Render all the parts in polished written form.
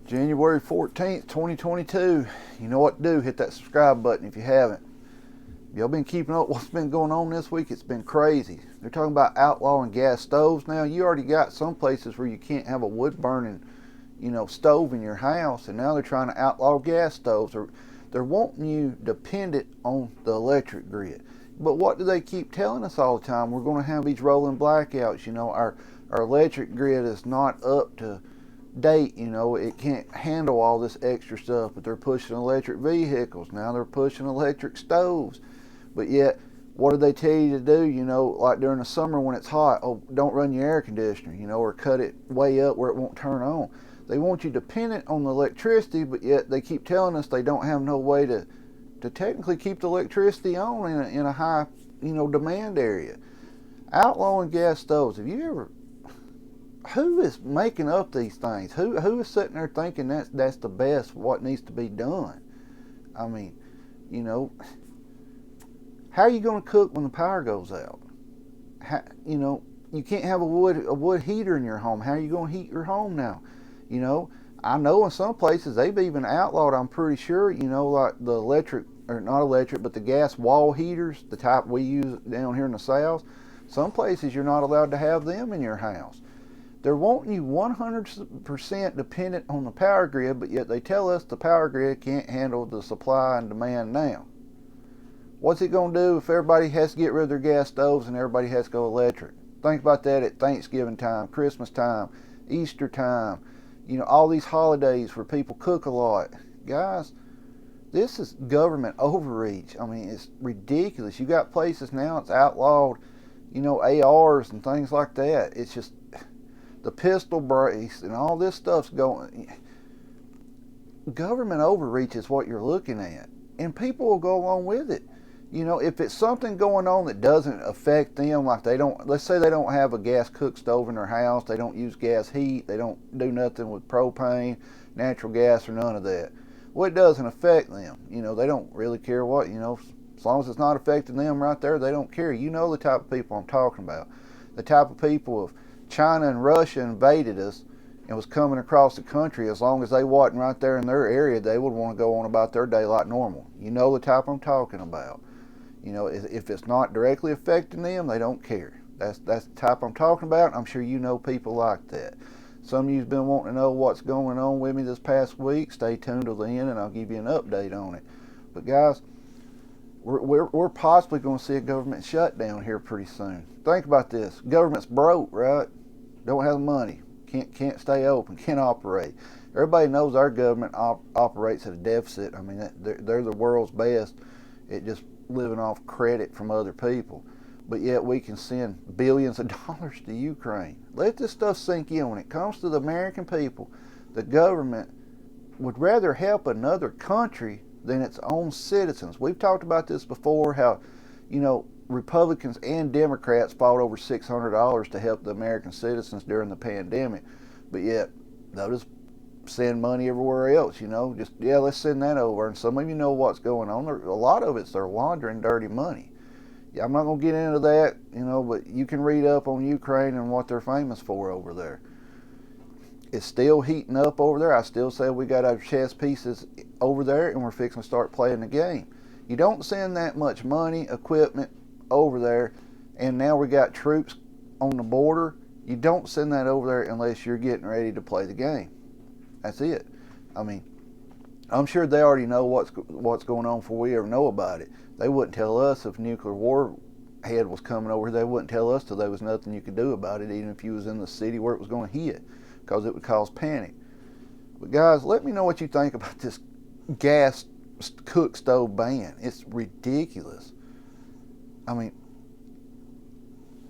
January 14th, 2022. You know what to do. Hit that subscribe button if you haven't. Y'all been keeping up what's been going on this week? It's been crazy. They're talking about outlawing gas stoves now. You already got some places where you can't have a wood burning, stove in your house, and now they're trying to outlaw gas stoves. They're wanting you dependent on the electric grid. But what do they keep telling us all the time? We're going to have these rolling blackouts. Our electric grid is not up to date. It can't handle all this extra stuff. But they're pushing electric vehicles. Now they're pushing electric stoves. But yet, what do they tell you to do? Like during the summer when it's hot, don't run your air conditioner, or cut it way up where it won't turn on. They want you dependent on the electricity, but yet they keep telling us they don't have no way to technically keep the electricity on in a high, demand area. Outlawing gas stoves. Who is making up these things? Who is sitting there thinking that's the best, what needs to be done? I mean, how are you going to cook when the power goes out? You can't have a wood heater in your home. How are you going to heat your home now? I know in some places they've even outlawed, I'm pretty sure, like the electric, or not electric, but the gas wall heaters, the type we use down here in the South. Some places you're not allowed to have them in your house. They're wanting you 100% dependent on the power grid, but yet they tell us the power grid can't handle the supply and demand now. What's it going to do if everybody has to get rid of their gas stoves and everybody has to go electric? Think about that at Thanksgiving time, Christmas time, Easter time, all these holidays where people cook a lot. Guys, this is government overreach. I mean, it's ridiculous. You got places now, it's outlawed, ARs and things like that. It's just the pistol brace and all this stuff's going. Government overreach is what you're looking at, and people will go along with it. If it's something going on that doesn't affect them, like let's say they don't have a gas cook stove in their house, they don't use gas heat, they don't do nothing with propane, natural gas, or none of that. Well, it doesn't affect them. They don't really care what, as long as it's not affecting them right there, they don't care. The type of people I'm talking about. The type of people, if China and Russia invaded us and was coming across the country, as long as they wasn't right there in their area, they would want to go on about their day like normal. The type I'm talking about. If it's not directly affecting them, they don't care. That's the type I'm talking about. I'm sure you know people like that. Some of you've been wanting to know what's going on with me this past week. Stay tuned till the end, and I'll give you an update on it. But guys, we're possibly going to see a government shutdown here pretty soon. Think about this. Government's broke, right? Don't have the money. Can't stay open. Can't operate. Everybody knows our government operates at a deficit. I mean, they're the world's best. It just living off credit from other people, but yet we can send billions of dollars to Ukraine. Let this stuff sink in. When it comes to the American people, the government would rather help another country than its own citizens. We've talked about this before, how Republicans and Democrats fought over $600 to help the American citizens during the pandemic, but yet they'll just send money everywhere else, let's send that over. And some of you know what's going on. A lot of it's they're laundering dirty money. Yeah, I'm not going to get into that, but you can read up on Ukraine and what they're famous for over there. It's still heating up over there. I still say we got our chess pieces over there and we're fixing to start playing the game. You don't send that much money, equipment over there, and now we got troops on the border. You don't send that over there unless you're getting ready to play the game. That's it. I mean, I'm sure they already know what's going on before we ever know about it. They wouldn't tell us if nuclear warhead was coming over. They wouldn't tell us till there was nothing you could do about it, even if you was in the city where it was going to hit, because it would cause panic. But guys, let me know what you think about this gas cook stove ban. It's ridiculous. I mean,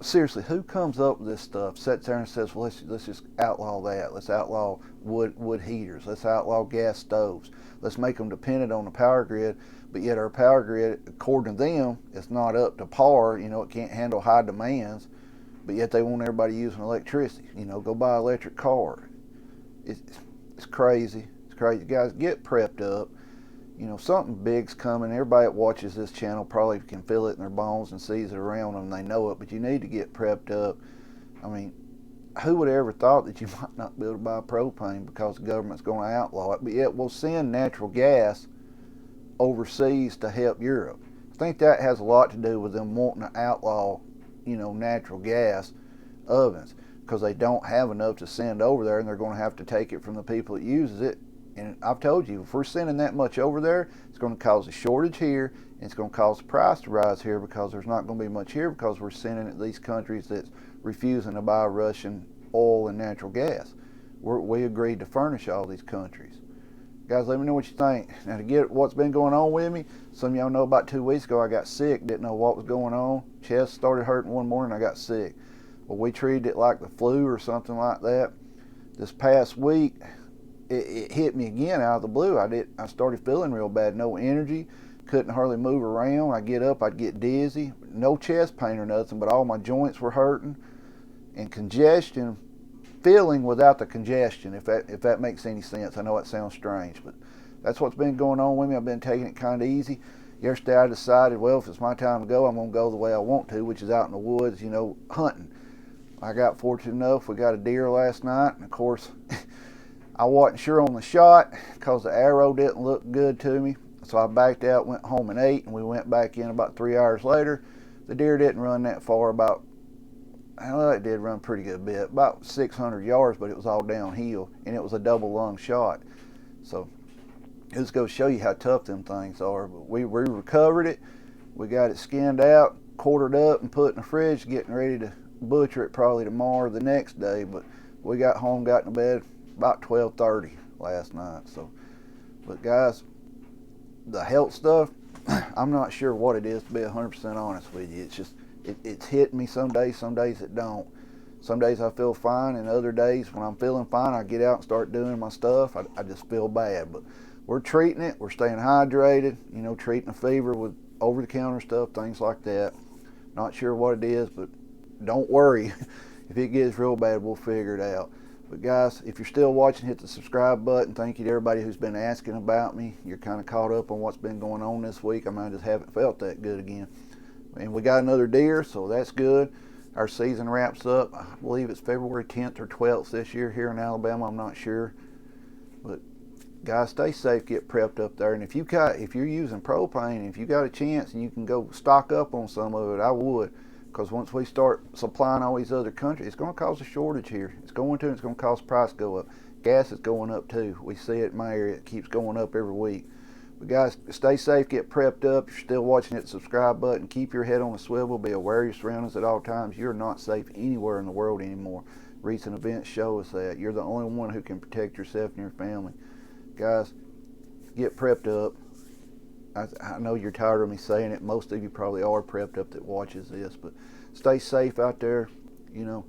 seriously, who comes up with this stuff, sits there and says, well, let's just outlaw that. Let's outlaw wood heaters. Let's outlaw gas stoves. Let's make them dependent on the power grid. But yet our power grid, according to them, it's not up to par. It can't handle high demands. But yet they want everybody using electricity. Go buy an electric car. It's crazy. It's crazy. Guys, get prepped up. Something big's coming. Everybody that watches this channel probably can feel it in their bones and sees it around them. They know it, but you need to get prepped up. I mean, who would have ever thought that you might not be able to buy propane because the government's going to outlaw it, but yet we'll send natural gas overseas to help Europe. I think that has a lot to do with them wanting to outlaw, natural gas ovens, because they don't have enough to send over there, and they're going to have to take it from the people that uses it. And I've told you, if we're sending that much over there, it's going to cause a shortage here, and it's going to cause the price to rise here, because there's not going to be much here, because we're sending it to these countries that's refusing to buy Russian oil and natural gas. We agreed to furnish all these countries. Guys, let me know what you think. Now, to get what's been going on with me, some of y'all know about 2 weeks ago I got sick, didn't know what was going on. Chest started hurting one morning, I got sick. Well, we treated it like the flu or something like that. This past week, it hit me again out of the blue. I started feeling real bad, no energy, couldn't hardly move around. I get up, I'd get dizzy, no chest pain or nothing, but all my joints were hurting, and congestion, feeling without the congestion, if that makes any sense. I know it sounds strange, but that's what's been going on with me. I've been taking it kind of easy. Yesterday I decided, well, if it's my time to go, I'm going to go the way I want to, which is out in the woods, hunting. I got fortunate enough, we got a deer last night, and of course, I wasn't sure on the shot because the arrow didn't look good to me. So I backed out, went home and ate, and we went back in about 3 hours later. The deer didn't run that far, it did run pretty good bit, about 600 yards, but it was all downhill, and it was a double lung shot. So it just goes to show you how tough them things are. But we recovered it. We got it skinned out, quartered up, and put in the fridge, getting ready to butcher it probably tomorrow or the next day. But we got home, got in bed about 12:30 last night. So, but guys, the health stuff, I'm not sure what it is, to be 100% honest with you. It's just, it's hitting me some days it don't. Some days I feel fine, and other days when I'm feeling fine, I get out and start doing my stuff. I just feel bad. But we're treating it, we're staying hydrated, treating a fever with over-the-counter stuff, things like that. Not sure what it is, but don't worry. If it gets real bad, we'll figure it out. But guys, if you're still watching, hit the subscribe button. Thank you to everybody who's been asking about me. You're kind of caught up on what's been going on this week. I just haven't felt that good again. And we got another deer, so that's good. Our season wraps up, I believe it's February 10th or 12th this year here in Alabama. I'm not sure. But guys, stay safe, get prepped up there. And if you're using propane, if you got a chance and you can go stock up on some of it, I would. Because once we start supplying all these other countries, it's going to cause a shortage here. It's going to cause price to go up. Gas is going up too. We see it in my area. It keeps going up every week. But guys, stay safe, get prepped up. If you're still watching, hit the subscribe button. Keep your head on a swivel. Be aware of your surroundings at all times. You're not safe anywhere in the world anymore. Recent events show us that. You're the only one who can protect yourself and your family. Guys, get prepped up. I know you're tired of me saying it. Most of you probably are prepped up that watches this, but stay safe out there. Do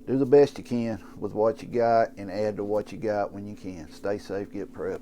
the best you can with what you got, and add to what you got when you can. Stay safe, get prepped.